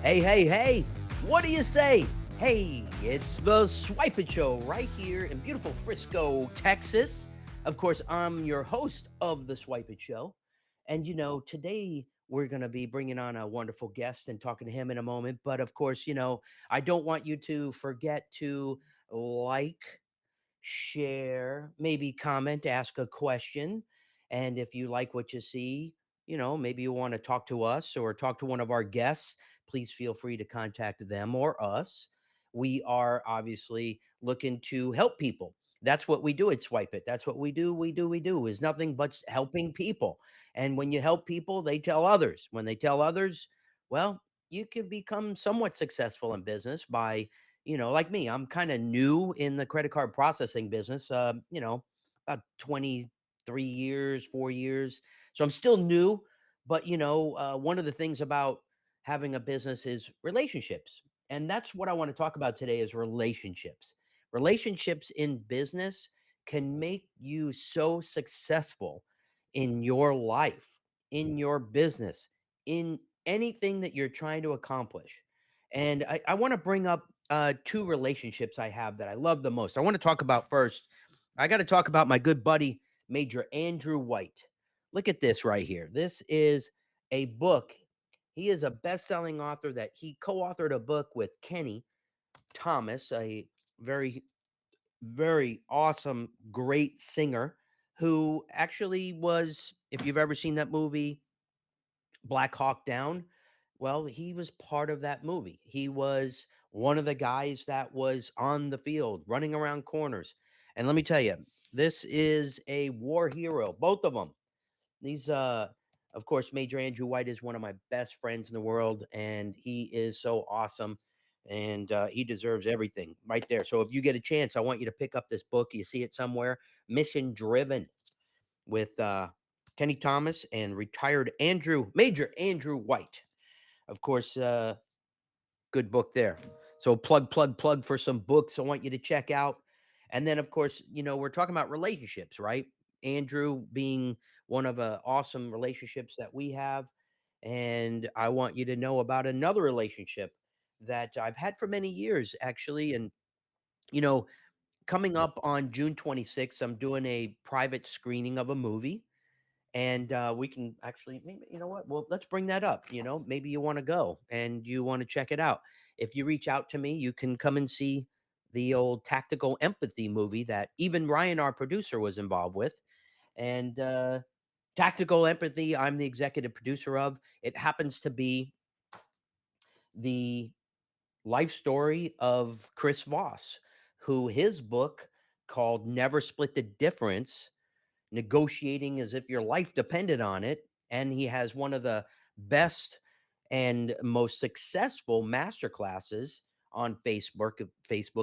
Hey, hey, hey, what do you say? Hey, it's the Swypit Show right here in beautiful Frisco, Texas. Of course, I'm your host of the Swypit Show. And today we're going to be bringing on a wonderful guest and talking to him in a moment. But of course, I don't want you to forget to like, share, maybe comment, ask a question. And if you like what you see, maybe you want to talk to us or talk to one of our guests, please feel free to contact them or us. We are obviously looking to help people. That's what we do at Swipe It. That's what we do. We do is nothing but helping people. And when you help people, they tell others. When they tell others, well, you can become somewhat successful in business by like me, I'm kind of new in the credit card processing business. About 23 years, 4 years. So I'm still new. But, one of the things about having a business is relationships. And that's what I want to talk about today is relationships. Relationships in business can make you so successful in your life, in your business, in anything that you're trying to accomplish. And I want to bring up two relationships I have that I love the most. I want to talk about first. I got to talk about my good buddy, Major Andrew White. Look at this right here. This is a book. He is a best-selling author that he co-authored a book with Kenny Thomas, a very, very awesome, great singer who actually was, if you've ever seen that movie, Black Hawk Down, well, he was part of that movie. He was one of the guys that was on the field running around corners. And let me tell you, this is a war hero, both of them. These of course Major Andrew White is one of my best friends in the world and he is so awesome and he deserves everything right there. So if you get a chance, I want you to pick up this book. You see it somewhere, Mission Driven with Kenny Thomas and retired Major Andrew White. Of course, good book there. So plug for some books I want you to check out. And then, of course, we're talking about relationships, right? Andrew being one of the awesome relationships that we have. And I want you to know about another relationship that I've had for many years, actually. And, you know, coming up on June 26th, I'm doing a private screening of a movie and we can actually maybe you know what, well, let's bring that up. Maybe you want to go and you want to check it out. If you reach out to me, you can come and see the old Tactical Empathy movie that even Ryan, our producer, was involved with. And Tactical Empathy, I'm the executive producer of. It happens to be the life story of Chris Voss, who his book called Never Split the Difference, negotiating as if your life depended on it. And he has one of the best and most successful master classes on Facebook,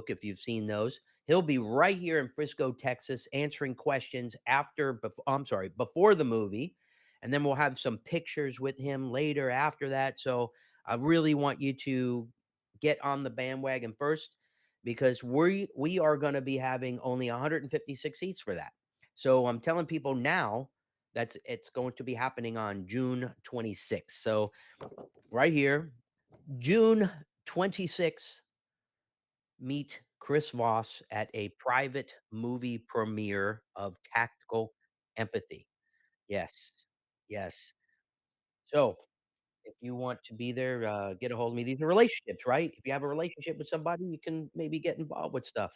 if you've seen those. He'll be right here in Frisco, Texas, answering questions I'm sorry, before the movie. And then we'll have some pictures with him later after that. So I really want you to get on the bandwagon first because we are going to be having only 156 seats for that. So I'm telling people now that it's going to be happening on June 26th. So right here, June 26th, meet Chris Voss at a private movie premiere of Tactical Empathy. Yes. Yes. So if you want to be there, get a hold of me. These are relationships, right? If you have a relationship with somebody, you can maybe get involved with stuff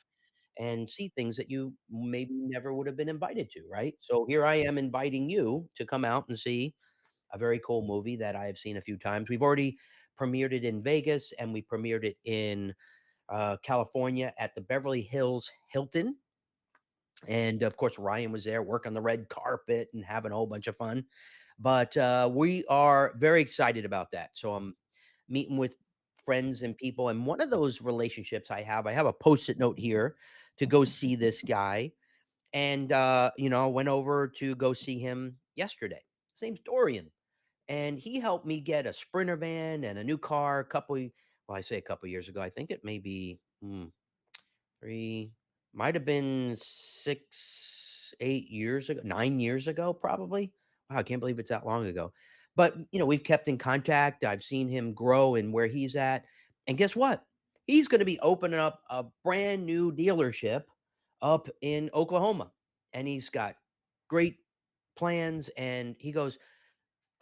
and see things that you maybe never would have been invited to, right? So here I am inviting you to come out and see a very cool movie that I have seen a few times. We've already premiered it in Vegas and we premiered it in California at the Beverly Hills Hilton. And of course, Ryan was there working the red carpet and having a whole bunch of fun. But we are very excited about that. So I'm meeting with friends and people. And one of those relationships I have a post it note here to go see this guy. And, went over to go see him yesterday. Same Dorian. And he helped me get a Sprinter van and a new car well, I say a couple years ago. I think it may be 3, might have been 6, 8 years ago, 9 years ago, probably. Wow, I can't believe it's that long ago. But, we've kept in contact. I've seen him grow and where he's at. And guess what? He's going to be opening up a brand new dealership up in Oklahoma. And he's got great plans. And he goes,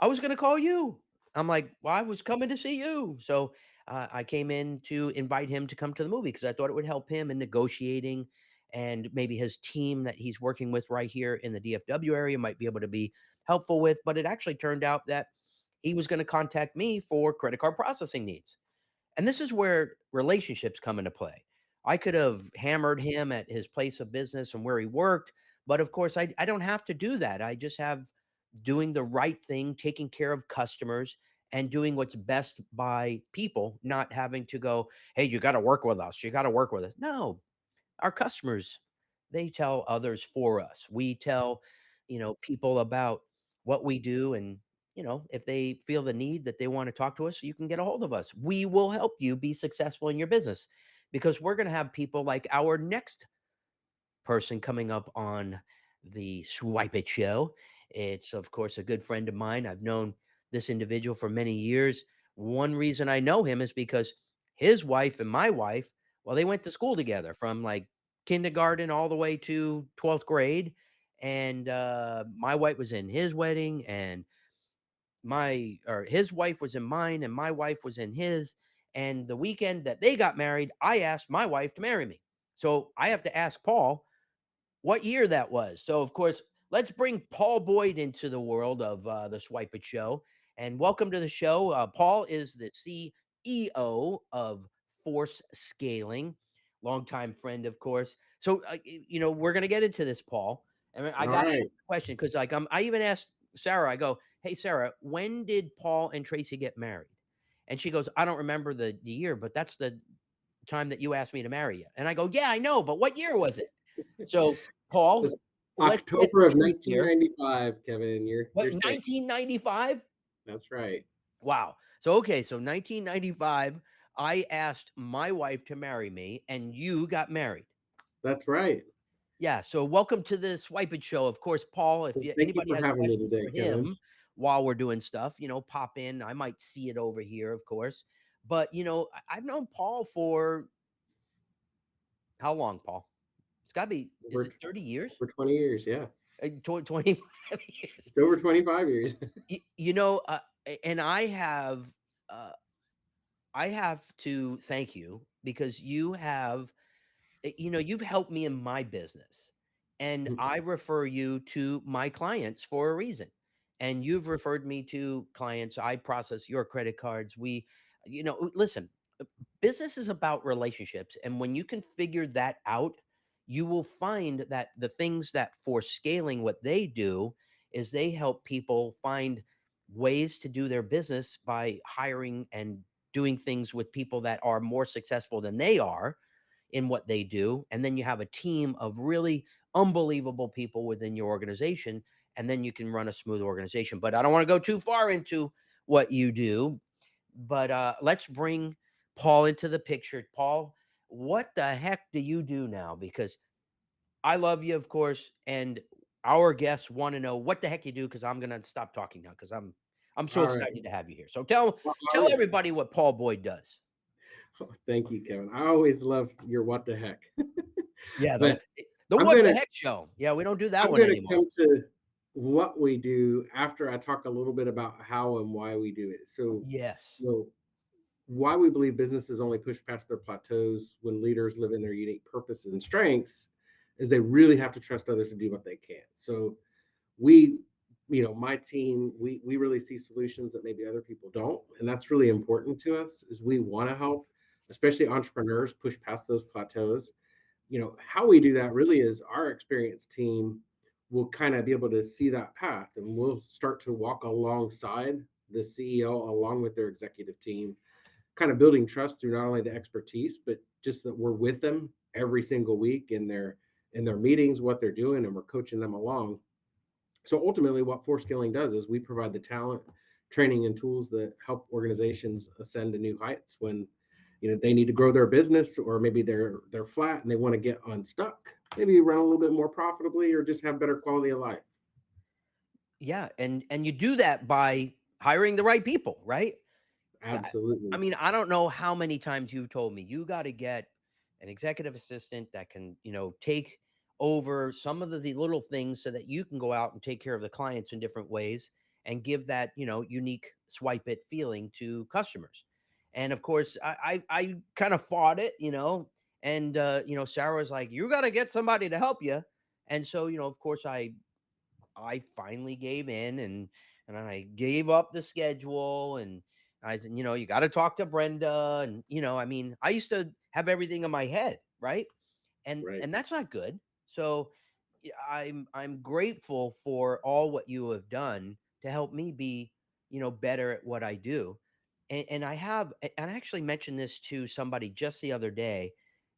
I was going to call you. I'm like, well, I was coming to see you. So I came in to invite him to come to the movie because I thought it would help him in negotiating, and maybe his team that he's working with right here in the DFW area might be able to be helpful with. But it actually turned out that he was going to contact me for credit card processing needs. And this is where relationships come into play. I could have hammered him at his place of business and where he worked, but of course, I don't have to do that. I just have doing the right thing, taking care of customers, and doing what's best by people, not having to go, hey, you got to work with us. You got to work with us. No, our customers, they tell others for us. We tell, people about what we do, and if they feel the need that they want to talk to us, you can get a hold of us. We will help you be successful in your business, because we're going to have people like our next person coming up on the Swypit Show. It's, of course, a good friend of mine. I've known this individual for many years. One reason I know him is because his wife and my wife, well, they went to school together from like kindergarten all the way to 12th grade. And my wife was in his wedding, and his wife was in mine, and my wife was in his. And the weekend that they got married, I asked my wife to marry me. So I have to ask Paul what year that was. So, of course, let's bring Paul Boyd into the world of the Swypit Show. And welcome to the show. Paul is the CEO of Force Scaling, longtime friend, of course. So, we're going to get into this, Paul. And I All got to ask right. a question because, like, I even asked Sarah, I go, hey, Sarah, when did Paul and Tracy get married? And she goes, I don't remember the year, but that's the time that you asked me to marry you. And I go, yeah, I know, but what year was it? So, It's Paul, let's get October the of truth here. 1995, Kevin. You're What, safe. 1995? That's right. Wow. So, okay, so 1995, I asked my wife to marry me, and you got married. That's right. Yeah. So, welcome to the Swypit Show. Of course, Paul, if Well, thank you anybody for has having me questions today, for Kevin. him while we're doing stuff, pop in. I might see it over here, of course. But, I've known Paul for how long, Paul? It's got to be, is Over it 30 years? over 20 years. Yeah, 25 years. it's over 25 years. And uh, I have to thank you because you've helped me in my business, and I refer you to my clients for a reason. And you've referred me to clients. I process your credit cards. Listen, business is about relationships. And when you can figure that out, you will find that the things that for scaling what they do is they help people find ways to do their business by hiring and doing things with people that are more successful than they are in what they do. And then you have a team of really unbelievable people within your organization. And then you can run a smooth organization. But I don't want to go too far into what you do. But let's bring Paul into the picture. Paul, what the heck do you do now? Because I love you, of course, and our guests want to know what the heck you do. Because I'm gonna stop talking now because I'm so All right. excited to have you here. So tell Always, everybody what Paul Boyd does. thank you, Kevin. I always love your what the heck. Yeah, But the I'm what the gonna heck show. Yeah, we don't do that I'm one gonna anymore. come to what we do after I talk a little bit about how and why we do it. So, Yes. you know, why we believe businesses only push past their plateaus when leaders live in their unique purposes and strengths is they really have to trust others to do what they can. So we, my team, we really see solutions that maybe other people don't. And that's really important to us is we want to help, especially entrepreneurs push past those plateaus. How we do that really is our experienced team will kind of be able to see that path and we'll start to walk alongside the CEO along with their executive team, kind of building trust through not only the expertise, but just that we're with them every single week in their meetings, what they're doing, and we're coaching them along. So ultimately, what Force Scaling does is we provide the talent, training, and tools that help organizations ascend to new heights when they need to grow their business, or maybe they're flat and they want to get unstuck, maybe run a little bit more profitably, or just have better quality of life. Yeah, and you do that by hiring the right people, right? Yeah, I Absolutely. mean, I don't know how many times you've told me you got to get an executive assistant that can, take over some of the little things so that you can go out and take care of the clients in different ways and give that, unique swipe it feeling to customers. And of course, I kind of fought it, and Sarah was like, "You got to get somebody to help you." And so, of course, I finally gave in, and I gave up the schedule, and I said, you got to talk to Brenda. And I mean, I used to have everything in my head, right? Right. And that's not good. So I'm grateful for all what you have done to help me be, better at what I do. And I actually mentioned this to somebody just the other day,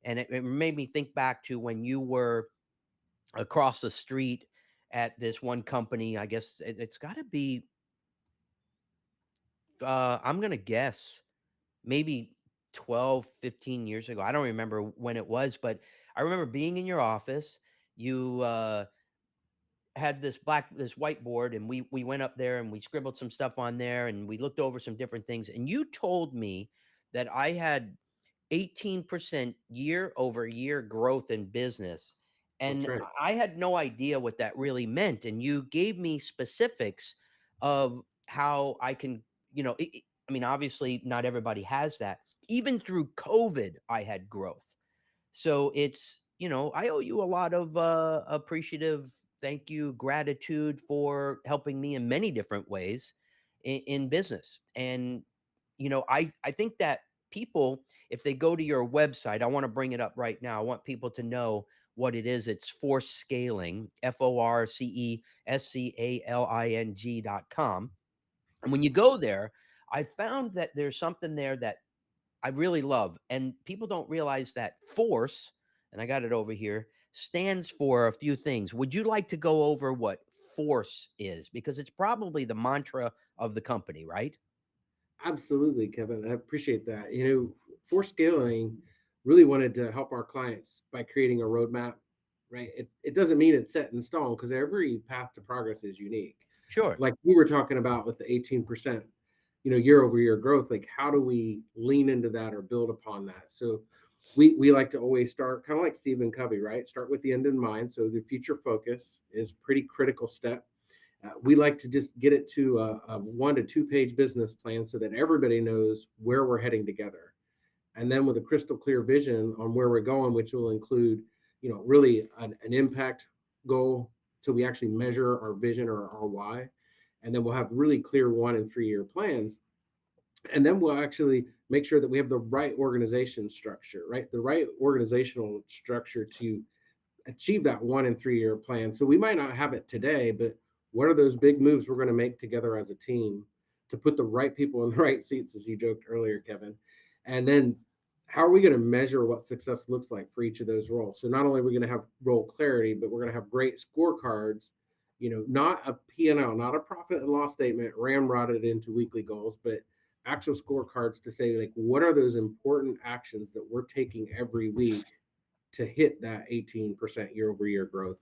and it made me think back to when you were across the street at this one company. I guess it's got to be, I'm going to guess, maybe 12, 15 years ago. I don't remember when it was, but I remember being in your office. You had this whiteboard, and we went up there and we scribbled some stuff on there, and we looked over some different things, and you told me that I had 18% year over year growth in business. That's And right. I had no idea what that really meant. And you gave me specifics of how I can, I mean, obviously, not everybody has that. Even through COVID, I had growth. So it's, I owe you a lot of appreciative thank you, gratitude for helping me in many different ways in business. And, I think that people, if they go to your website, I want to bring it up right now. I want people to know what it is. It's Force Scaling, FORCESCALING.com. And when you go there, I found that there's something there that I really love. And people don't realize that force, and I got it over here, stands for a few things. Would you like to go over what force is? Because it's probably the mantra of the company, right? Absolutely, Kevin. I appreciate that. For scaling, really wanted to help our clients by creating a roadmap, right? It doesn't mean it's set in stone because every path to progress is unique. Sure. Like we were talking about with the 18%, year over year growth, like how do we lean into that or build upon that? So we like to always start kind of like Stephen Covey, right? Start with the end in mind. So the future focus is pretty critical step. We like to just get it to a 1 to 2 page business plan so that everybody knows where we're heading together. And then with a crystal clear vision on where we're going, which will include, really an impact goal. So we actually measure our vision or our why. And then we'll have really clear 1 and 3 year plans. And then we'll actually make sure that we have the right organization structure, right? The right organizational structure to achieve that 1 and 3 year plan. So we might not have it today, but what are those big moves we're going to make together as a team to put the right people in the right seats, as you joked earlier, Kevin? And then how are we going to measure what success looks like for each of those roles? So not only are we going to have role clarity, but we're going to have great scorecards, not a P&L, not a profit and loss statement ramrodded into weekly goals, but actual scorecards to say, like, what are those important actions that we're taking every week to hit that 18% year over year growth.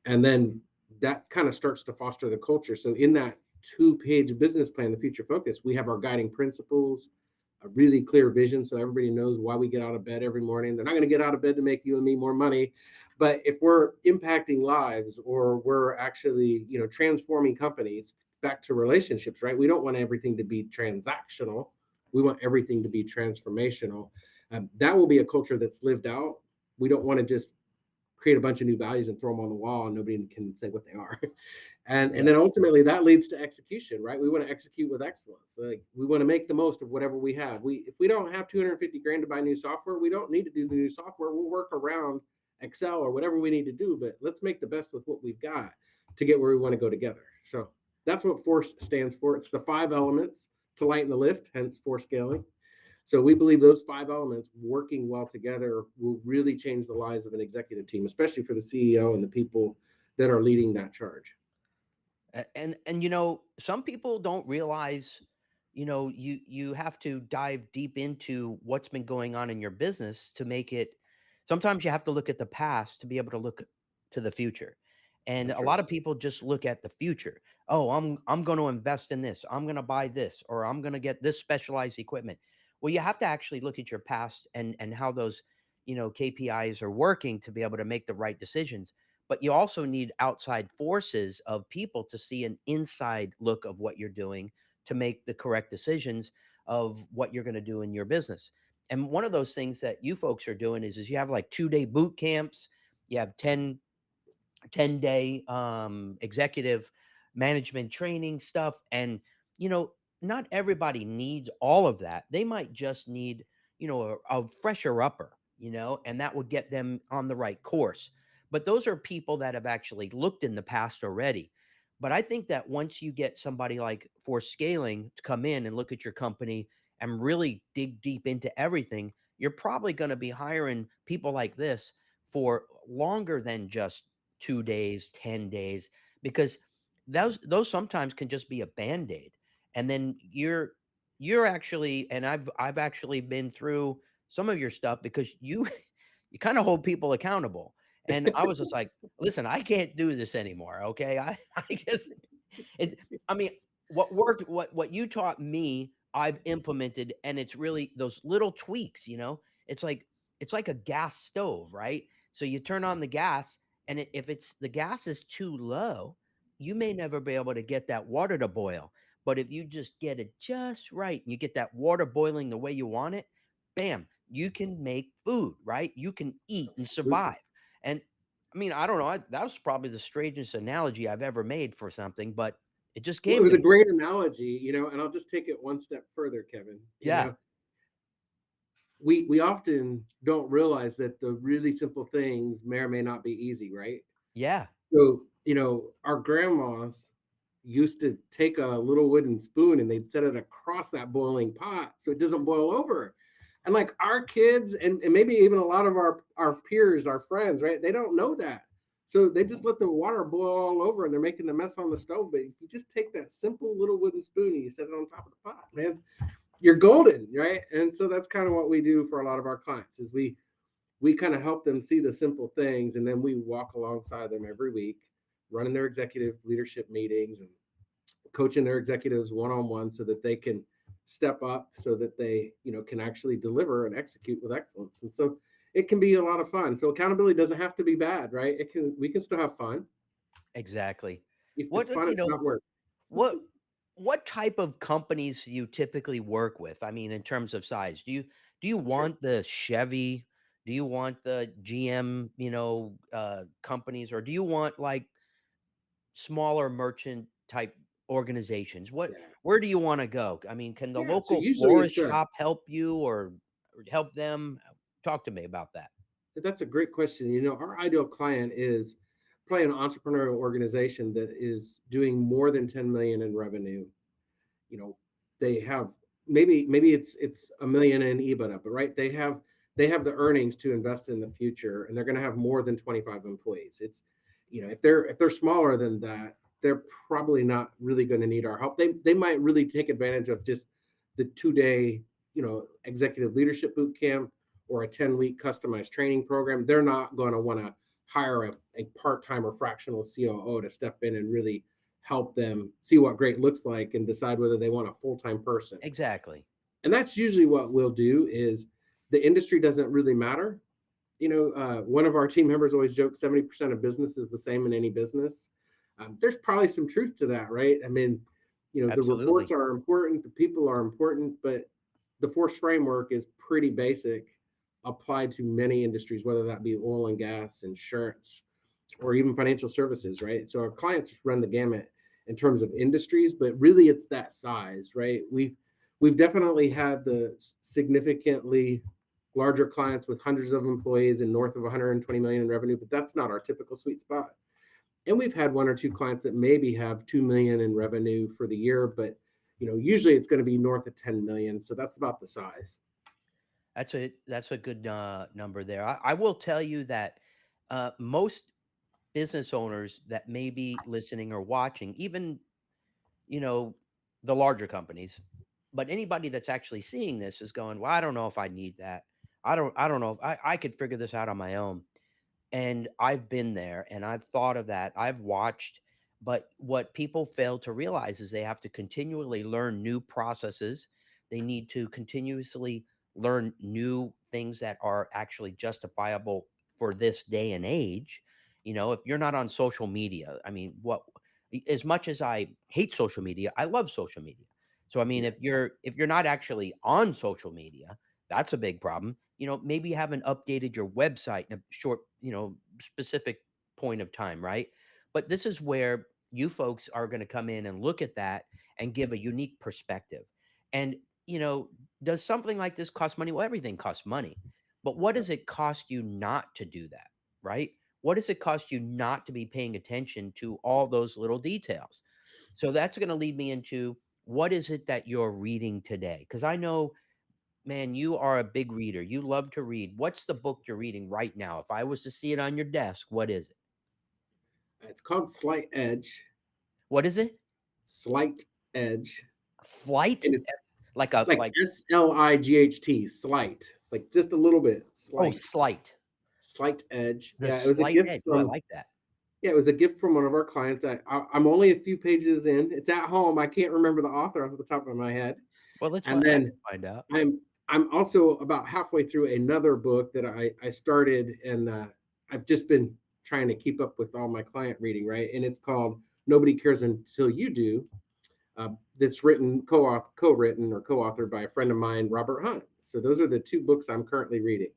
And then that kind of starts to foster the culture. So in that 2 page business plan, the future focus, we have our guiding principles, a really clear vision so everybody knows why we get out of bed every morning. They're not going to get out of bed to make you and me more money, but if we're impacting lives or we're actually, transforming companies, back to relationships, right? We don't want everything to be transactional. We want everything to be transformational. That will be a culture that's lived out. We don't want to just create a bunch of new values and throw them on the wall and nobody can say what they are. And Yeah. then ultimately that leads to execution, right? We want to execute with excellence. Like we want to make the most of whatever we have. If we don't have 250 grand to buy new software, we don't need to do the new software. We'll work around Excel or whatever we need to do, but let's make the best with what we've got to get where we want to go together. So that's what FORCE stands for. It's the 5 elements to lighten the lift, hence FORCE scaling. So we believe those 5 elements working well together will really change the lives of an executive team, especially for the CEO and the people that are leading that charge. And some people don't realize, you have to dive deep into what's been going on in your business to make it. Sometimes you have to look at the past to be able to look to the future. And That's a right. lot of people just look at the future. Oh, I'm going to invest in this. I'm going to buy this, or I'm going to get this specialized equipment. Well, you have to actually look at your past and how those, KPIs are working to be able to make the right decisions. But you also need outside forces of people to see an inside look of what you're doing to make the correct decisions of what you're going to do in your business. And one of those things that you folks are doing is you have like 2-day boot camps, you have 10-day executive management training stuff. And, you know, not everybody needs all of that. They might just need, a fresher upper, and that would get them on the right course. But those are people that have actually looked in the past already. But I think that once you get somebody like for scaling to come in and look at your company and really dig deep into everything, you're probably going to be hiring people like this for longer than just 2 days, 10 days, because those sometimes can just be a band-aid. And then you're actually, and I've actually been through some of your stuff because you you kind of hold people accountable. And I was just like, listen, I can't do this anymore. Okay. I guess it, I mean, what worked, what you taught me, I've implemented, and it's really those little tweaks. It's like a gas stove, right? So you turn on the gas, and if it's the gas is too low, you may never be able to get that water to boil. But if you just get it just right, and you get that water boiling the way you want it, bam, you can make food, right? You can eat and Absolutely. survive. And I mean, I don't know. That was probably the strangest analogy I've ever made for something, but it just Well, it came was to a me. great analogy, and I'll just take it one step further, Kevin. Yeah. We often don't realize that the really simple things may or may not be easy, right? Yeah. So, our grandmas used to take a little wooden spoon and they'd set it across that boiling pot so it doesn't boil over. And like our kids and maybe even a lot of our peers, our friends, right? They don't know that. So they just let the water boil all over and they're making the mess on the stove. But if you just take that simple little wooden spoon and you set it on top of the pot, man, you're golden, right? And so that's kind of what we do for a lot of our clients is we kind of help them see the simple things and then we walk alongside them every week running their executive leadership meetings and coaching their executives one-on-one so that they can step up so that they can actually deliver and execute with excellence. And so it can be a lot of fun. So accountability doesn't have to be bad, right? We can still have fun. Exactly. If What it's fun, it's not work. what what type of companies do you typically work with? I mean, in terms of size, do you Sure. want the Chevy? Do you want the GM, companies, or do you want like smaller merchant type organizations? Yeah. Where do you want to go? I mean, can the Yeah. So local usually florist it's shop help you or help them? Talk to me about that. that's a great question. Our ideal client is probably an entrepreneurial organization that is doing more than 10 million in revenue. You know, they have maybe it's a million in EBITDA, but right, they have the earnings to invest in the future, and they're going to have more than 25 employees. It's if they're smaller than that, they're probably not really going to need our help. They might really take advantage of just the 2 day executive leadership boot camp or a 10-week customized training program. They're not going to want to hire a part-time or fractional COO to step in and really help them see what great looks like and decide whether they want a full-time person. Exactly. And that's usually what we'll do is the industry doesn't really matter. One of our team members always jokes 70% of business is the same in any business. There's probably some truth to that, right? I mean, the reports Absolutely. are important, the people are important, but the force framework is pretty basic applied to many industries, whether that be oil and gas, insurance, or even financial services, right? So our clients run the gamut in terms of industries, but really it's that size, right? We've definitely had the significantly larger clients with hundreds of employees and north of 120 million in revenue, but that's not our typical sweet spot. And we've had one or two clients that maybe have 2 million in revenue for the year, but usually it's going to be north of 10 million. So that's about the size. That's a good number there. I will tell you that most business owners that may be listening or watching, even you know the larger companies, but anybody that's actually seeing this is going, "Well, I don't know if I need that. I don't know if I could figure this out on my own." And I've been there and I've thought of that. I've watched, but what people fail to realize is they have to continually learn new processes. They need to continuously learn new things that are actually justifiable for this day and age. If you're not on social media, I mean, as much as I hate social media, I love social media. So I mean, Yeah. if you're not actually on social media, that's a big problem. Maybe you haven't updated your website in a short, specific point of time, right? But this is where you folks are going to come in and look at that and give a unique perspective. And, you know, does something like this cost money? Well, everything costs money. But what Yep. does it cost you not to do that, right? What does it cost you not to be paying attention to all those little details? So that's going to lead me into what is it that you're reading today? Because I know, man, you are a big reader. You love to read. What's the book you're reading right now? If I was to see it on your desk, what is it? It's called Slight Edge. What is it? Slight Edge. Flight? And it's Like a like like SLIGHT, slight, like just a little bit, oh, slight, slight. slight edge. The Yeah, it was a slight gift edge. Oh, I from like that. yeah, it was a gift from one of our clients. I'm only a few pages in. It's at home. I can't remember the author off the top of my head. Well, And I then can find out. I'm also about halfway through another book that I started, and I've just been trying to keep up with all my client reading, right? And it's called Nobody Cares Until You Do. That's written co-written or co-authored by a friend of mine, Robert Hunt. So those are the two books I'm currently reading.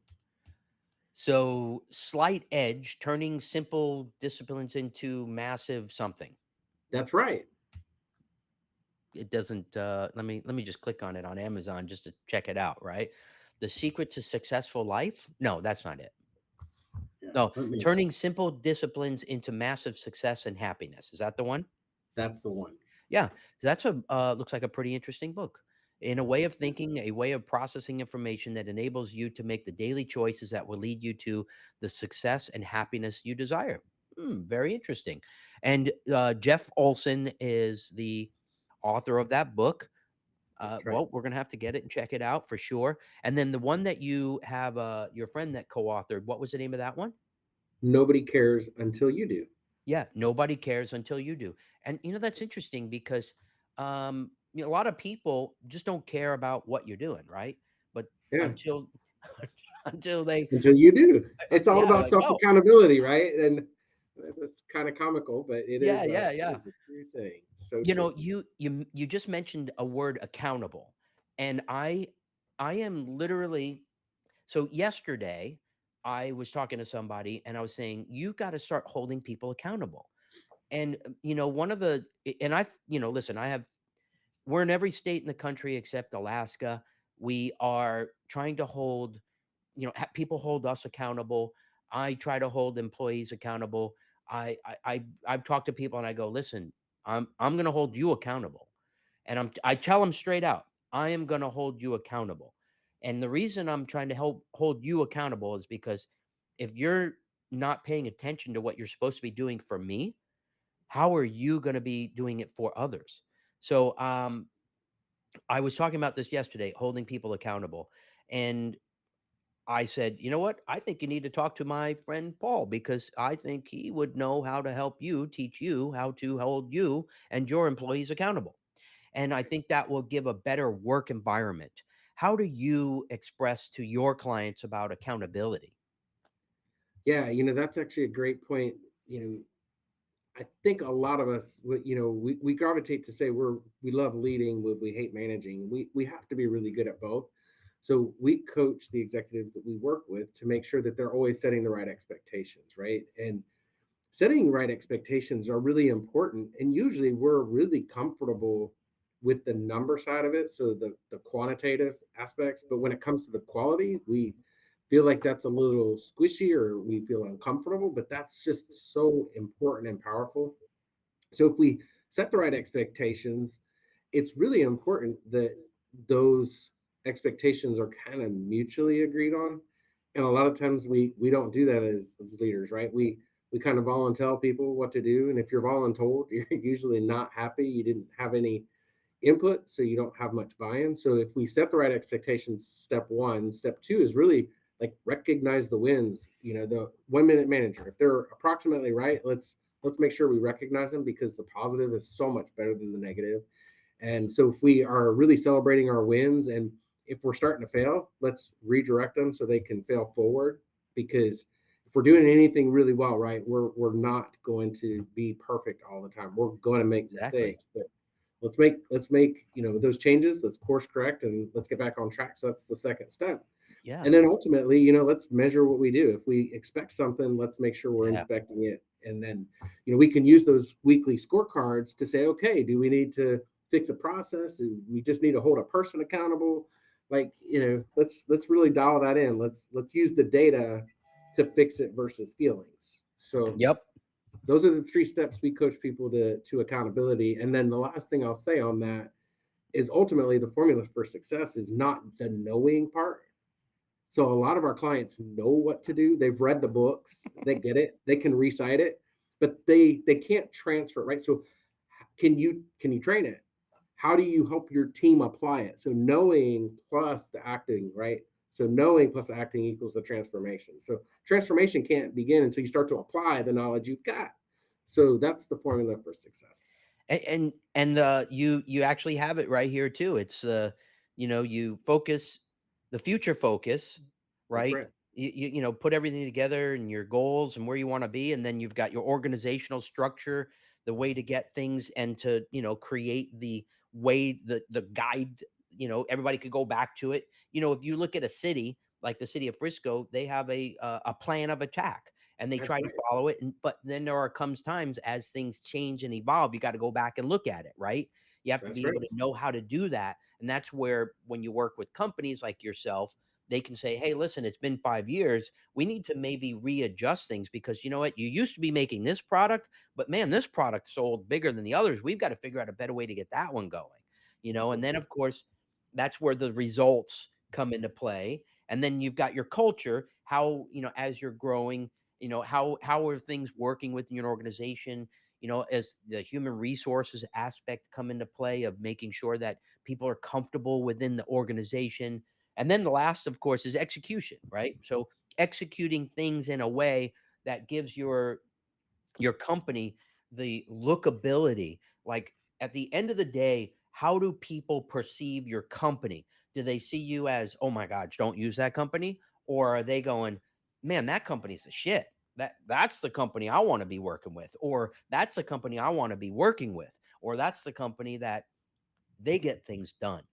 So, slight edge, turning simple disciplines into massive something. That's right. It doesn't let me just click on it on Amazon just to check it out, right? The secret to successful life? No, that's not it. Yeah, No, let me. turning simple disciplines into massive success and happiness. Is that the one? That's the one. Yeah, that's a looks like a pretty interesting book. In a way of thinking, a way of processing information that enables you to make the daily choices that will lead you to the success and happiness you desire. Very interesting. And Jeff Olson is the author of that book. That's right. Well, we're gonna have to get it and check it out for sure. And then the one that you have, your friend that co-authored, what was the name of that one? Nobody cares until you do. Yeah, nobody cares until you do. And that's interesting because a lot of people just don't care about what you're doing, right? But Yeah, until until they until you do. It's all yeah, about like, self oh, accountability, right? And that's kind of comical, but yeah, yeah, it yeah. is a true thing. So true. You just mentioned a word accountable. And I am literally so yesterday I was talking to somebody and I was saying you got to start holding people accountable. And one of the and I listen, we're in every state in the country except Alaska. We are trying to hold, people hold us accountable. I try to hold employees accountable. I've talked to people and I go, listen, I'm going to hold you accountable, and I tell them straight out, I am going to hold you accountable. And the reason I'm trying to help hold you accountable is because if you're not paying attention to what you're supposed to be doing for me, how are you going to be doing it for others? So, I was talking about this yesterday, holding people accountable. And I said, you know what? I think you need to talk to my friend Paul because I think he would know how to help you, teach you how to hold you and your employees accountable. And I think that will give a better work environment. How do you express to your clients about accountability? Yeah, that's actually a great point. You know, I think a lot of us, we gravitate to say we love leading, we hate managing. We have to be really good at both. So we coach the executives that we work with to make sure that they're always setting the right expectations, right? And setting right expectations are really important. And usually we're really comfortable with the number side of it, so the quantitative aspects. But when it comes to the quality, we feel like that's a little squishy or we feel uncomfortable. But that's just so important and powerful. So if we set the right expectations, it's really important that those expectations are kind of mutually agreed on. And a lot of times we don't do that as leaders, right? We kind of volunteer people what to do. And if you're voluntold, you're usually not happy. You didn't have any input, so you don't have much buy-in. So if we set the right expectations, step one, step two is really like recognize the wins. the 1 minute manager, if they're approximately right, let's make sure we recognize them, because the positive is so much better than the negative. And so if we are really celebrating our wins, and if we're starting to fail, let's redirect them so they can fail forward. Because if we're doing anything really well, right, we're not going to be perfect all the time. We're going to make Exactly. mistakes, but let's make those changes. Let's course correct, and let's get back on track. So that's the second step. Yeah. And then ultimately, let's measure what we do. If we expect something, let's make sure we're Yeah. inspecting it. And then, we can use those weekly scorecards to say, okay, do we need to fix a process? Do we just need to hold a person accountable? Like, let's really dial that in. Let's use the data to fix it versus feelings. So Yep. those are the three steps we coach people to accountability. And then the last thing I'll say on that is, ultimately, the formula for success is not the knowing part. So a lot of our clients know what to do. They've read the books, they get it, they can recite it, but they can't transfer it, right? So can you train it? How do you help your team apply it? So knowing plus the acting, right? So knowing plus acting equals the transformation. So transformation can't begin until you start to apply the knowledge you've got. So that's the formula for success. And you actually have it right here too. It's you focus the future focus, That's right? right. Put everything together and your goals and where you want to be, and then you've got your organizational structure, the way to get things and to create the way, the guide. Everybody could go back to it. If you look at a city like the city of Frisco, they have a plan of attack and they That's try to right. follow it. But then comes times as things change and evolve, you got to go back and look at it, right? You have to That's be right. able to know how to do that. And that's where, when you work with companies like yourself, they can say, hey, listen, it's been 5 years. We need to maybe readjust things because you know what? You used to be making this product, but man, this product sold bigger than the others. We've got to figure out a better way to get that one going, and That's then, right. of course, that's where the results come into play. And then you've got your culture, how, as you're growing, how are things working within your organization, as the human resources aspect come into play of making sure that people are comfortable within the organization. And then the last, of course, is execution, right? So executing things in a way that gives your company the lookability. Like, at the end of the day, how do people perceive your company? Do they see you as, oh my gosh, don't use that company? Or are they going, man, that company's the shit. That's the company I want to be working with, or that's the company I want to be working with, or that's the company that they get things done.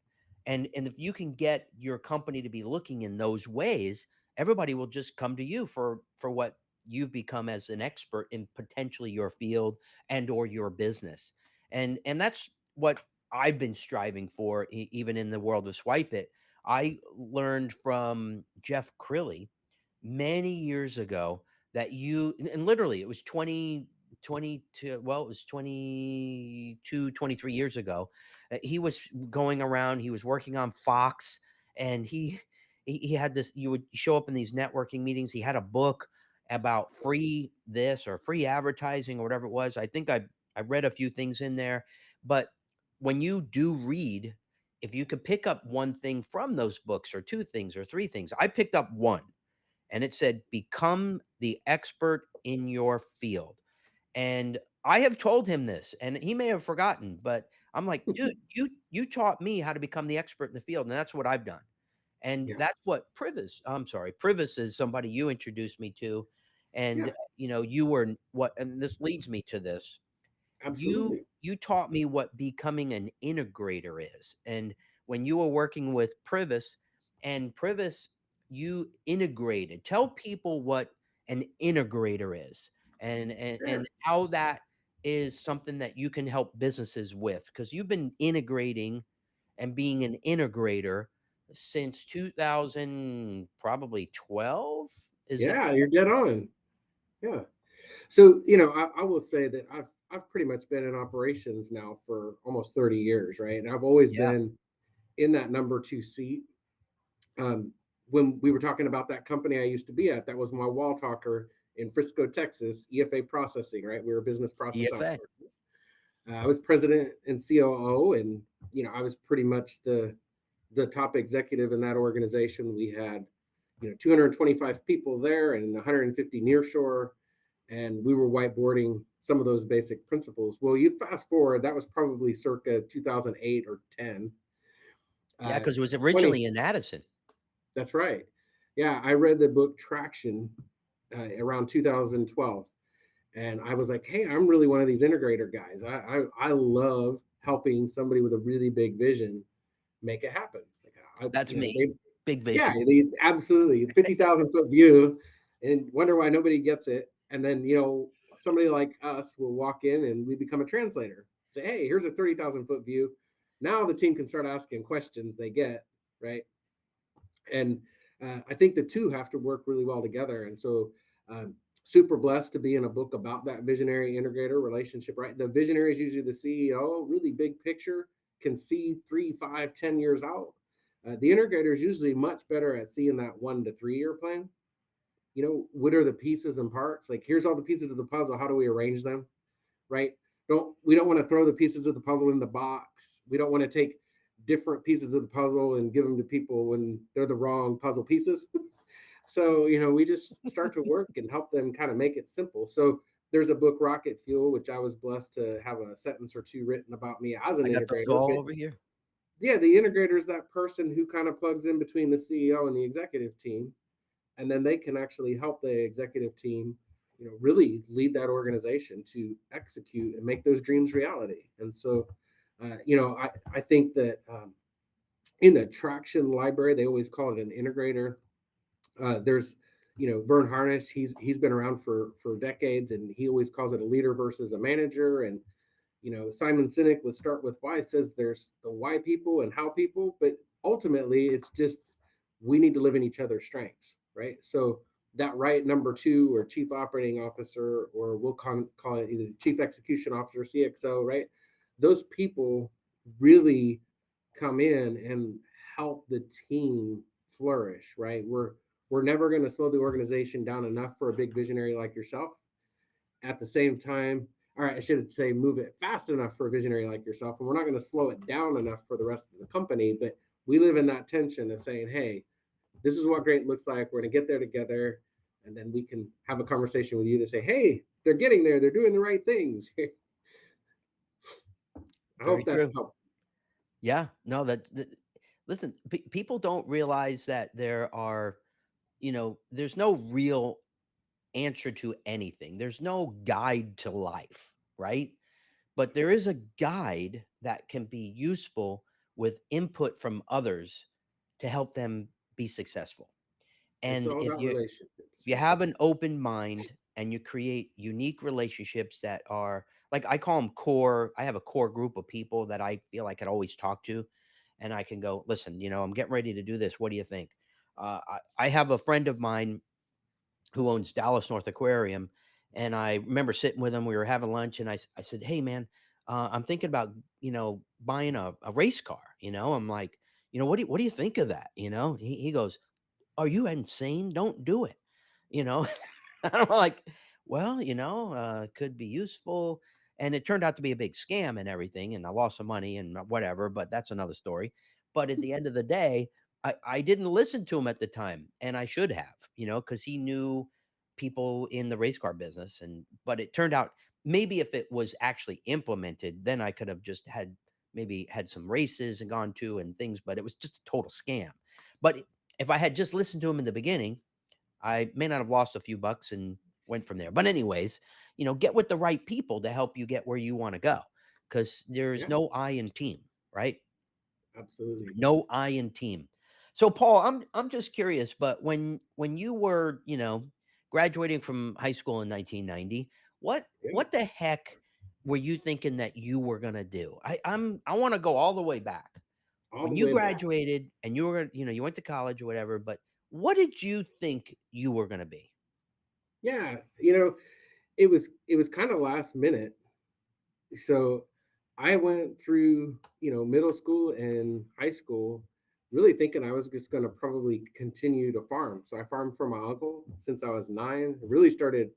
And if you can get your company to be looking in those ways, everybody will just come to you for what you've become as an expert in potentially your field and or your business. And that's what I've been striving for, even in the world of Swipe It. I learned from Jeff Crilly many years ago that and literally it was 22, well, it was 22, 23 years ago. He was going around, he was working on Fox, and he had this. You would show up in these networking meetings. He had a book about free this or free advertising or whatever it was. I think I read a few things in there. But when you do read, if you could pick up one thing from those books, or two things or three things, I picked up one, and it said, become the expert in your field. And I have told him this, and he may have forgotten, but I'm like, dude, you taught me how to become the expert in the field, and that's what I've done. And Yeah. that's what Privis, I'm sorry, Privis is somebody you introduced me to. And Yeah. you were what, and this leads me to this. you Absolutely. you taught me what becoming an integrator is. And when you were working with Privis, you integrated. Tell people what an integrator is, Yeah. and how that is something that you can help businesses with, because you've been integrating and being an integrator since 2000, probably 12. Is that Yeah. You're dead on. Yeah. So, I will say that I've pretty much been in operations now for almost 30 years, right? And I've always yeah, been in that number two seat. Um, when we were talking about that company I used to be at, that was my wall talker in Frisco, Texas, EFA Processing, right? We were a business process EFA? outsourcer. I was president and COO, and I was pretty much the top executive in that organization. We had 225 people there and 150 near shore, and we were whiteboarding some of those basic principles. Well, you fast forward, that was probably circa 2008 or 10. Yeah, because it was 20 originally in Addison. That's right. Yeah, I read the book Traction around 2012, and I was like, hey, I'm really one of these integrator guys. I love helping somebody with a really big vision make it happen. Like, That's me. Big yeah, vision. absolutely 50,000 foot view, and wonder why nobody gets it. And then somebody like us will walk in and we become a translator. Say, hey, here's a 30,000 foot view. Now the team can start asking questions they get, right? And I think the two have to work really well together. And so, super blessed to be in a book about that visionary integrator relationship. Right, the visionary is usually the CEO, really big picture, can see 3, 5, 10 years out. The integrator is usually much better at seeing that 1 to 3 year plan. What are the pieces and parts? Like, here's all the pieces of the puzzle. How do we arrange them? Right? We don't want to throw the pieces of the puzzle in the box. We don't want to take different pieces of the puzzle and give them to people when they're the wrong puzzle pieces. So, we just start to work and help them kind of make it simple. So there's a book, Rocket Fuel, which I was blessed to have a sentence or two written about me as an I got those integrator. all But over here. yeah, the integrator is that person who kind of plugs in between the CEO and the executive team, and then they can actually help the executive team really lead that organization to execute and make those dreams reality. And so I think that in the traction library, they always call it an integrator. There's Vern Harnish, he's been around for decades, and he always calls it a leader versus a manager. And Simon Sinek with Start With Why says there's the why people and how people, but ultimately it's just we need to live in each other's strengths, right? So that right number two or chief operating officer, or we'll call it either chief execution officer, CXO, right? Those people really come in and help the team flourish, right? We're never going to slow the organization down enough for a big visionary like yourself. At the same time, all right, I should say move it fast enough for a visionary like yourself. And we're not going to slow it down enough for the rest of the company. But we live in that tension of saying, hey, this is what great looks like. We're going to get there together. And then we can have a conversation with you to say, hey, they're getting there. They're doing the right things. I Very hope that's true. helped. Yeah. No, listen, people don't realize that there's no real answer to anything. There's no guide to life, right? But there is a guide that can be useful with input from others to help them be successful. It's And all if about you relationships, you right? have an open mind and you create unique relationships that are like I call them core. I have a core group of people that I feel I could always talk to, and I can go, listen, I'm getting ready to do this. What do you think? I have a friend of mine who owns Dallas North Aquarium, and I remember sitting with him. We were having lunch, and I said, hey man, I'm thinking about buying a race car. I'm like, what do you think of that? He goes, are you insane? Don't do it. You know, I'm like, well, could be useful. And it turned out to be a big scam and everything. And I lost some money and whatever, but that's another story. But at the end of the day, I didn't listen to him at the time. And I should have, because he knew people in the race car business. But it turned out maybe if it was actually implemented, then I could have just maybe had some races and gone to and things, but it was just a total scam. But if I had just listened to him in the beginning, I may not have lost a few bucks and went from there. But anyways, get with the right people to help you get where you want to go, because there's Yeah, no I in team, right? absolutely. No I in team. So Paul, I'm just curious, but when you were, graduating from high school in 1990, what Yeah, what the heck were you thinking that you were gonna do? I want to go all the way back all when the you way back. graduated and you went to college or whatever, but what did you think you were going to be? Yeah, it was kind of last minute. So I went through, middle school and high school really thinking I was just going to probably continue to farm. So I farmed for my uncle since I was 9. I really started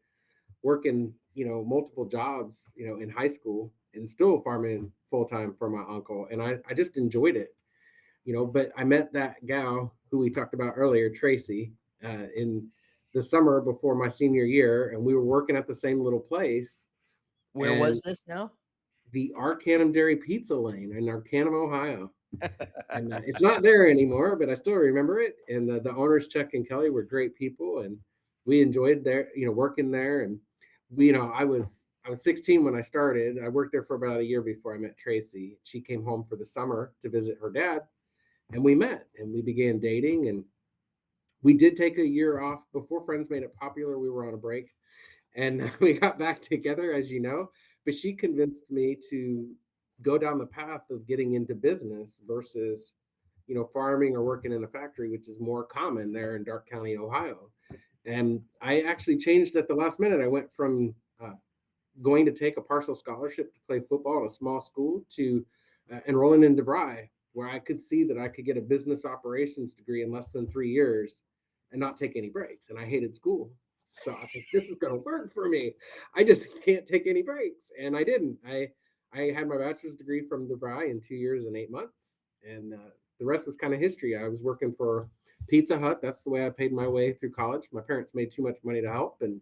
working, multiple jobs, in high school, and still farming full time for my uncle. And I just enjoyed it, but I met that gal who we talked about earlier, Tracy. in the summer before my senior year, and we were working at the same little place. Where And was this now? the Arcanum Dairy Pizza Lane in Arcanum, Ohio. And it's not there anymore, but I still remember it. And the owners, Chuck and Kelly, were great people, and we enjoyed there, working there. And I was 16 when I started. I worked there for about a year before I met Tracy. She came home for the summer to visit her dad, and we met and we began dating. And we did take a year off before Friends made it popular. We were on a break, and we got back together, as you know. But she convinced me to go down the path of getting into business versus, farming or working in a factory, which is more common there in Darke County, Ohio. And I actually changed at the last minute. I went from going to take a partial scholarship to play football at a small school to enrolling in DeVry, where I could see that I could get a business operations degree in less than 3 years and not take any breaks. And I hated school. So I was like, this is going to work for me. I just can't take any breaks. And I didn't. I had my bachelor's degree from DeVry in 2 years and 8 months. And the rest was kind of history. I was working for Pizza Hut. That's the way I paid my way through college. My parents made too much money to help. And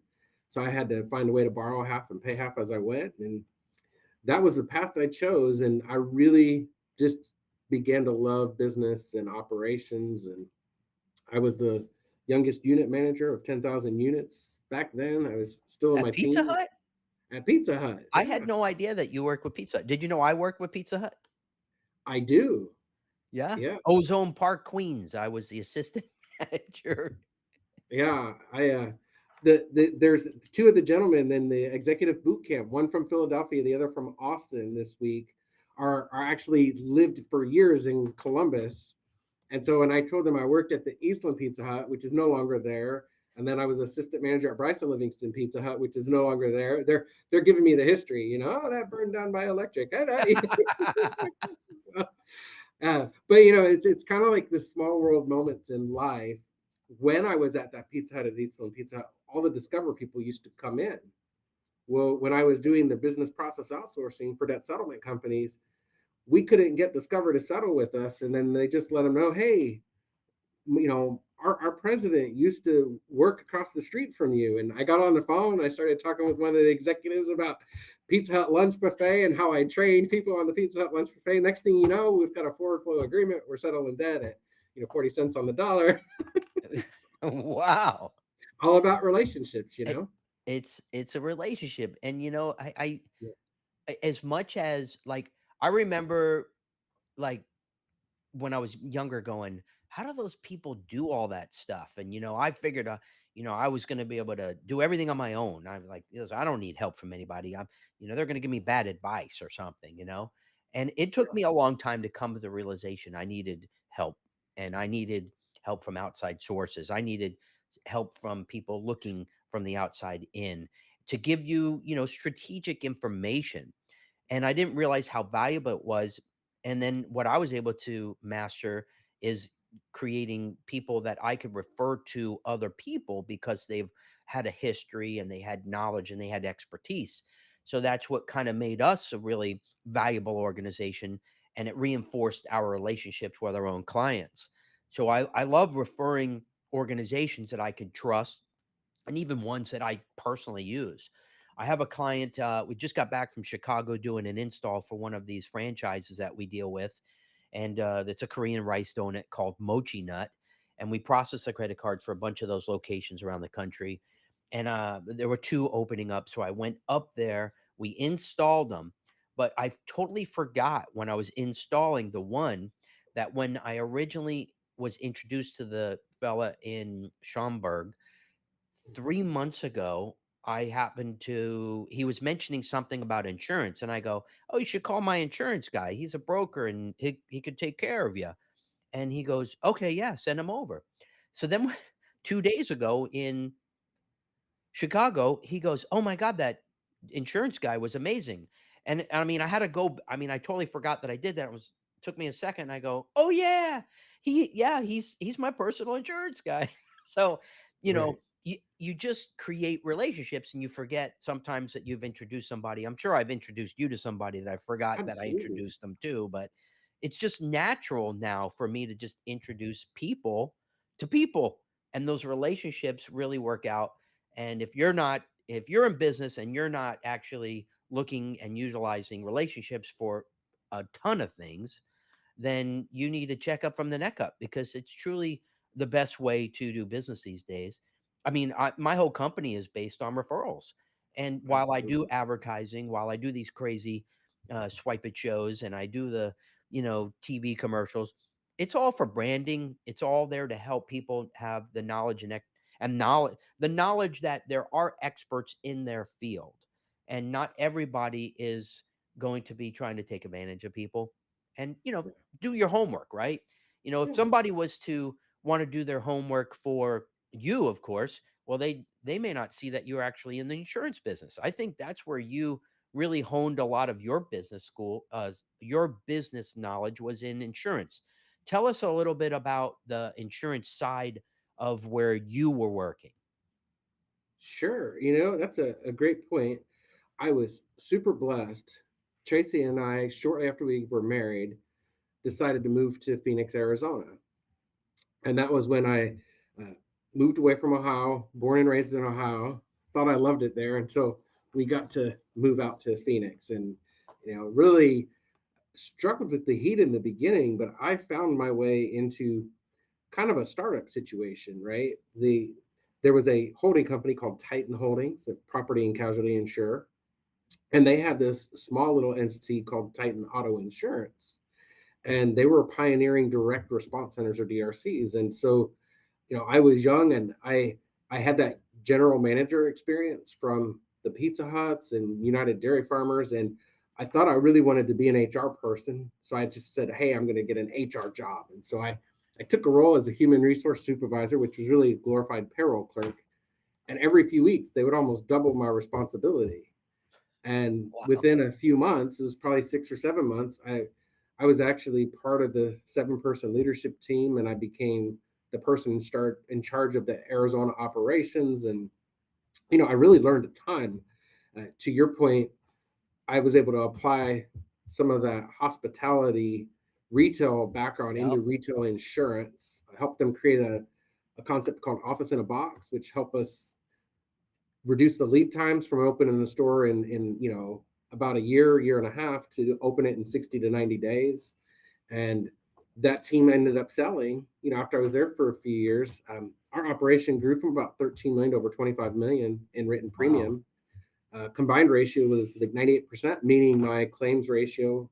so I had to find a way to borrow half and pay half as I went. And that was the path I chose. And I really just began to love business and operations. And I was the youngest unit manager of 10,000 units back then. I was still in At my Pizza teens Hut? at Pizza Hut. I Yeah, had no idea that you worked with Pizza Hut. Did you know I worked with Pizza Hut? I do. Yeah. Yeah. Ozone Park, Queens. I was the assistant manager. Yeah. There's two of the gentlemen in the executive boot camp, one from Philadelphia, the other from Austin this week, are actually lived for years in Columbus. And so when I told them I worked at the Eastland Pizza Hut, which is no longer there, and then I was assistant manager at Bryson Livingston Pizza Hut, which is no longer there, they're giving me the history, oh, that burned down by electric. So, but it's kind of like the small world moments in life. When I was at that Pizza Hut at Eastland Pizza Hut, all the Discover people used to come in. Well, when I was doing the business process outsourcing for debt settlement companies, we couldn't get Discover to settle with us, and then they just let them know, hey, our president used to work across the street from you. And I got on the phone. I started talking with one of the executives about Pizza Hut lunch buffet and how I trained people on the Pizza Hut lunch buffet. Next thing you know, we've got a forward flow agreement. We're settling debt at 40 cents on the dollar. Wow. All about relationships, It, it's a relationship. And Yeah. as much as like I remember like when I was younger going, how do those people do all that stuff? And I figured I was going to be able to do everything on my own. I'm like, I don't need help from anybody. They're going to give me bad advice or something. And it took me a long time to come to the realization I needed help, and I needed help from outside sources. I needed help from people looking from the outside in to give strategic information, and I didn't realize how valuable it was. And then what I was able to master is creating people that I could refer to other people because they've had a history and they had knowledge and they had expertise. So that's what kind of made us a really valuable organization, and it reinforced our relationships with our own clients. So I love referring organizations that I could trust, and even ones that I personally use. I have a client, we just got back from Chicago doing an install for one of these franchises that we deal with. And it's a Korean rice donut called Mochi Nut. And we process the credit cards for a bunch of those locations around the country. And there were two opening up. So I went up there, we installed them. But I totally forgot when I was installing the one that when I originally was introduced to the fella in Schaumburg, 3 months ago, I happened to he was mentioning something about insurance, and I go, "Oh, you should call my insurance guy. He's a broker, and he could take care of you." And he goes, "Okay, yeah, send him over." So then 2 days ago in Chicago, he goes, "Oh my god, that insurance guy was amazing." And I mean, I had to go I mean, I totally forgot that I did that. It was took me a second. I go, "Oh yeah. He's my personal insurance guy." So, you know, Right. you just create relationships and you forget sometimes that you've introduced somebody. I'm sure I've introduced you to somebody that I forgot that I Absolutely. introduced them to, but it's just natural now for me to just introduce people to people. and those relationships really work out. And if you're in business and you're not actually looking and utilizing relationships for a ton of things, then you need to check up from the neck up, because it's truly the best way to do business these days. I mean, my whole company is based on referrals. And while I do Absolutely. advertising, while I do these crazy swipe it shows, and I do the, TV commercials, it's all for branding. It's all there to help people have the knowledge and knowledge that there are experts in their field, and not everybody is going to be trying to take advantage of people. And Yeah. do your homework, right? If Yeah. somebody was to want to do their homework for you, of course, well, they may not see that you're actually in the insurance business. I think that's where you really honed a lot of your business knowledge was in insurance. Tell us a little bit about the insurance side of where you were working. Sure. That's a great point. I was super blessed. Tracy and I, shortly after we were married, decided to move to Phoenix, Arizona. And that was when I uh, moved away from Ohio, born and raised in Ohio. Thought I loved it there until we got to move out to Phoenix, and really struggled with the heat in the beginning. But I found my way into kind of a startup situation, right? There was a holding company called Titan Holdings, a property and casualty insurer, and they had this small little entity called Titan Auto Insurance, and they were pioneering direct response centers or DRCs. And so I was young, and I had that general manager experience from the Pizza Huts and United Dairy Farmers, and I thought I really wanted to be an HR person. So I just said, "Hey, I'm going to get an HR job." And so I took a role as a human resource supervisor, which was really a glorified payroll clerk. And every few weeks, they would almost double my responsibility. And Wow. within a few months, it was probably 6 or 7 months, I was actually part of the 7-person leadership team, and I became the person in charge of the Arizona operations. And I really learned a ton. To your point, I was able to apply some of that hospitality retail background Yep. into retail insurance. I helped them create a concept called Office in a Box, which helped us reduce the lead times from opening the store in about a year and a half to open it in 60 to 90 days. And that team ended up selling. After I was there for a few years, our operation grew from about 13 million to over 25 million in written Wow. premium. Combined ratio was like 98%, meaning my claims ratio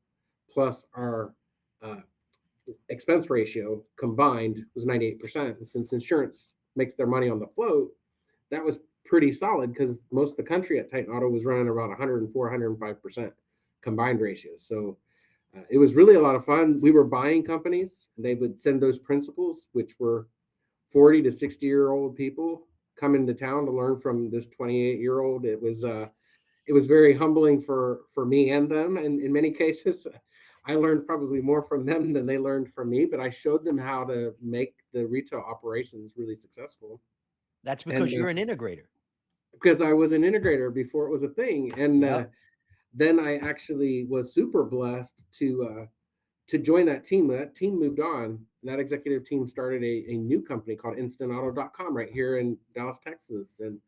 plus our uh, expense ratio combined was 98%. And since insurance makes their money on the float, that was pretty solid because most of the country at Titan Auto was running about 104, 105% combined ratios. So it was really a lot of fun. We were buying companies, and they would send those principals, which were 40 to 60-year-old people, come into town to learn from this 28-year-old. It was very humbling for me and them, and in many cases I learned probably more from them than they learned from me, but I showed them how to make the retail operations really successful. That's And because you're an integrator. because I was an integrator before it was a thing. And Yep. then I actually was super blessed to join that team. That team moved on. That executive team started a new company called instantauto.com right here in Dallas, Texas. And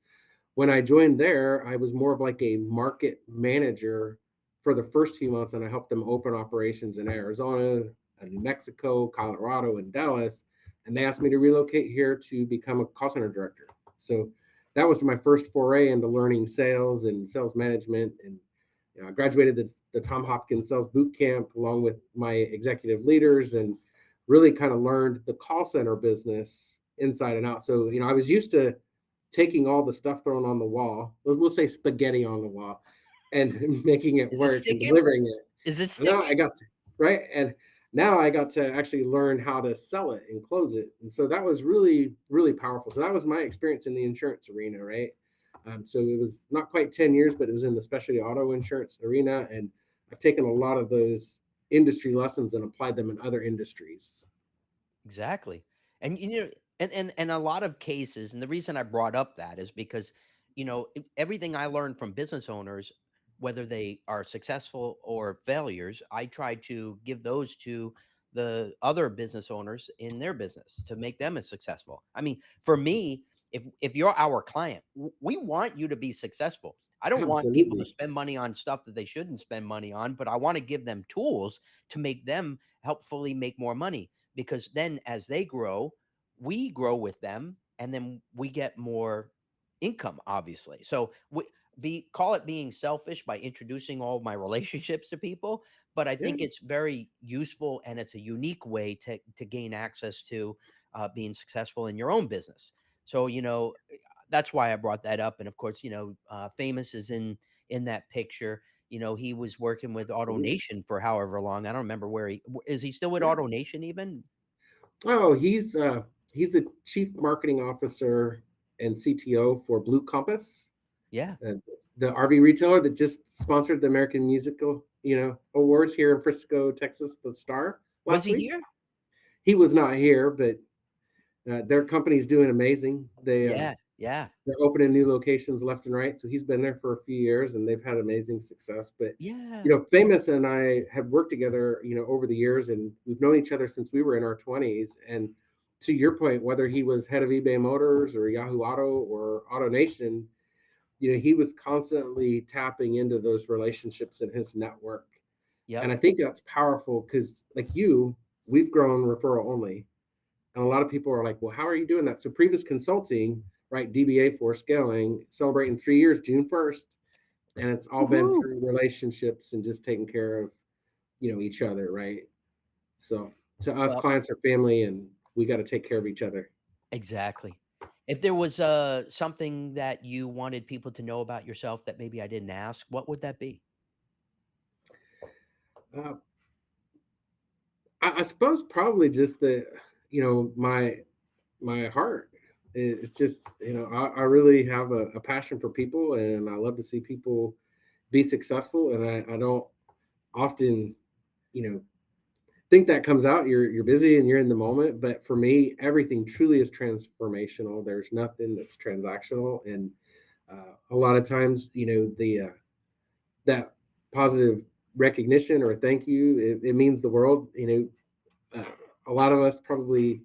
when I joined there, I was more of like a market manager for the first few months, and I helped them open operations in Arizona, New Mexico, Colorado, and Dallas. And they asked me to relocate here to become a call center director. So that was my first foray into learning sales and sales management. And I graduated the Tom Hopkins Sales Boot Camp along with my executive leaders, and really kind of learned the call center business inside and out. So, I was used to taking all the stuff thrown on the wall, we'll say spaghetti on the wall, and making it Is it work and sticking? delivering it. Is it And now I sticking? got to, right. And now I got to actually learn how to sell it and close it. And so that was really, really powerful. So that was my experience in the insurance arena, right? So it was not quite 10 years, but it was in the specialty auto insurance arena. And I've taken a lot of those industry lessons and applied them in other industries. Exactly. And and a lot of cases, and the reason I brought up that is because, everything I learned from business owners, whether they are successful or failures, I try to give those to the other business owners in their business to make them as successful. I mean, for me, if you're our client, we want you to be successful. I don't want people to Absolutely. spend money on stuff that they shouldn't spend money on, but I want to give them tools to make them helpfully make more money, because then as they grow, we grow with them, and then we get more income, obviously. So be call it being selfish by introducing all of my relationships to people, but I Yeah. think it's very useful, and it's a unique way to gain access to being successful in your own business. So that's why I brought that up. And of course, Famous is in that picture. He was working with Absolutely. AutoNation for however long. I don't remember where is he still with Yeah. AutoNation even? Oh, he's the chief marketing officer and CTO for Blue Compass, Yeah. uh, the RV retailer that just sponsored the American Musical, awards here in Frisco, Texas, the Star Was last he week. here? He was not here, but their company's doing amazing. Yeah. Yeah. They're opening new locations left and right. So he's been there for a few years and they've had amazing success. But Yeah. Famous and I have worked together, over the years, and we've known each other since we were in our 20s. And to your point, whether he was head of eBay Motors or Yahoo Auto or AutoNation, he was constantly tapping into those relationships in his network. And Yep. I think that's powerful because, like we've grown referral only. And a lot of people are like, well, how are you doing that? So, Previous Consulting, right? DBA for scaling, celebrating 3 years, June 1st. And it's all been Woohoo. through relationships and just taking care of, each other, right? So, to us, Well, clients are family and we got to take care of each other. exactly. If there was something that you wanted people to know about yourself that maybe I didn't ask, what would that be? Uh, I suppose probably just my heart. It's just, I really have a passion for people and I love to see people be successful. And I don't often, you know, think that comes out. You're busy and you're in the moment. But for me, everything truly is transformational. There's nothing that's transactional. And a lot of times, the that positive recognition or thank you, it means the world. A lot of us probably,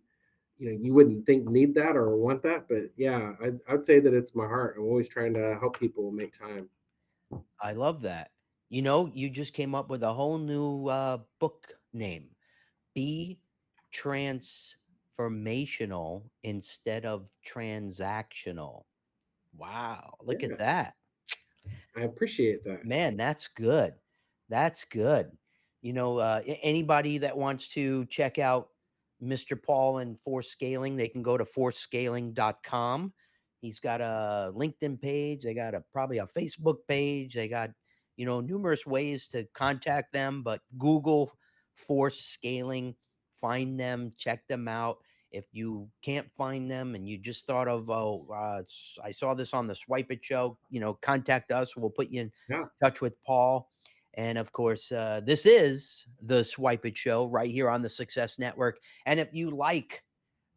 you wouldn't think need that or want that, but yeah, I'd say that it's my heart. I'm always trying to help people make time. I love that. You just came up with a whole new book name. Be transformational instead of transactional. Wow, look at Yeah, that. I appreciate that. Man, that's good. That's good. Anybody that wants to check out Mr. Paul and Force Scaling, they can go to forcescaling.com. He's got a LinkedIn page. They got probably a Facebook page. They got, numerous ways to contact them, but Google Force Scaling, find them, check them out. If you can't find them and you just thought of, I saw this on the Swypit Show, contact us. We'll put you in Yeah, touch with Paul. And of course, this is the Swipe It Show right here on the Success Network. And if you like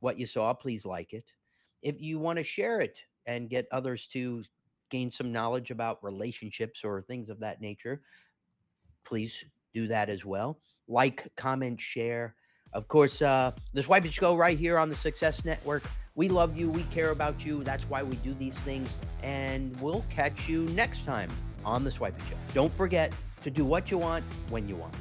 what you saw, please like it. If you want to share it and get others to gain some knowledge about relationships or things of that nature, please do that as well. Like, comment, share. Of course, the Swipe It Show right here on the Success Network. We love you. We care about you. That's why we do these things. And we'll catch you next time on the Swipe It Show. Don't forget to do what you want when you want.